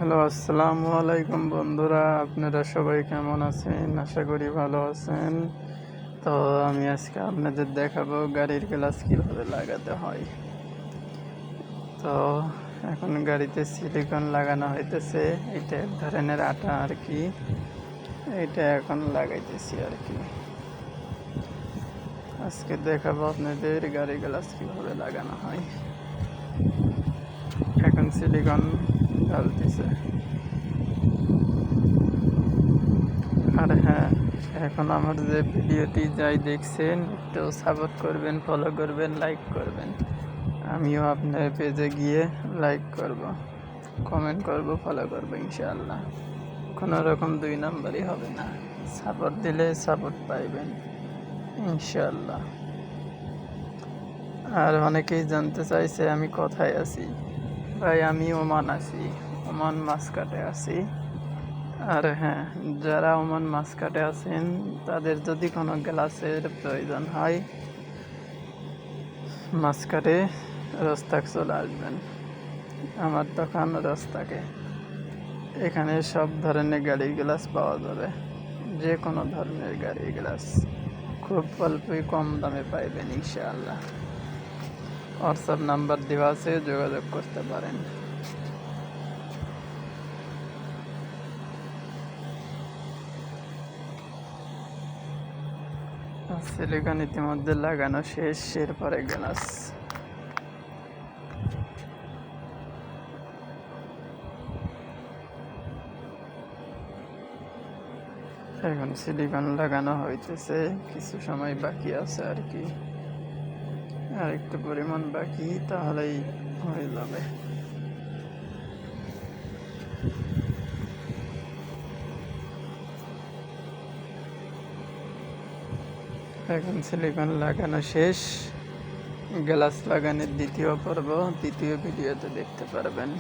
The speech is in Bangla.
হ্যালো, আসসালামু আলাইকুম বন্ধুরা। আপনারা সবাই কেমন আছেন? আশা করি ভালো আছেন। তো আমি আজকে আপনাদের দেখাবো গাড়ির গ্লাস কীভাবে লাগাতে হয়। তো এখন গাড়িতে সিলিকন লাগানো হইতেছে। এটা এক ধরনের আটা আর কি। এটা এখন লাগাইতেছি আর কি। আজকে দেখাবো আপনাদের গাড়ির গ্লাস কীভাবে লাগানো হয়। এখন সিলিকন ঢালতেছে। আর হ্যাঁ, এখন আমার যে ভিডিওটি যাই দেখছেন একটু সাপোর্ট করবেন, ফলো করবেন, লাইক করবেন। আমিও আপনার পেজে গিয়ে লাইক করব, কমেন্ট করব, ফলো করব ইনশাআল্লাহ। কোনো রকম দুই নাম্বারই হবে না। সাপোর্ট দিলে সাপোর্ট পাইবেন ইনশাআল্লাহ। আর অনেকেই জানতে চাইছে আমি কোথায় আছি। ভাই, আমি ওমান আছি, ওমান মাসকাটে আছি। আর হ্যাঁ, যারা ওমান মাসকাটে আছেন তাদের যদি কোনো গ্লাসের প্রয়োজন হয়, মাসকাটে রোস্তাক চলে আসবেন। আমার দোকান রোস্তাকে। এখানে সব ধরনের গাড়ির গ্লাস পাওয়া যাবে, যে কোনো ধরনের গাড়ির গ্লাস খুব অল্পই কম দামে পাইবেন ইনশাআল্লাহ। হোয়াটসঅ্যাপ নাম্বার দেওয়া আছে, যোগাযোগ করতে পারেন। সিলিকন ইতিমধ্যে লাগানো শেষ, এরপরে গ্লাস। এখন সিলিকন লাগানো হইতেছে, কিছু সময় বাকি আছে আর কি। আর একটু পরিমাণ বাকি, তাহলেই হয়ে যাবে। এখন সিলিকন লাগানো শেষ, গ্লাস লাগানোর দ্বিতীয় পর্ব দ্বিতীয় ভিডিওতে দেখতে পারবেন।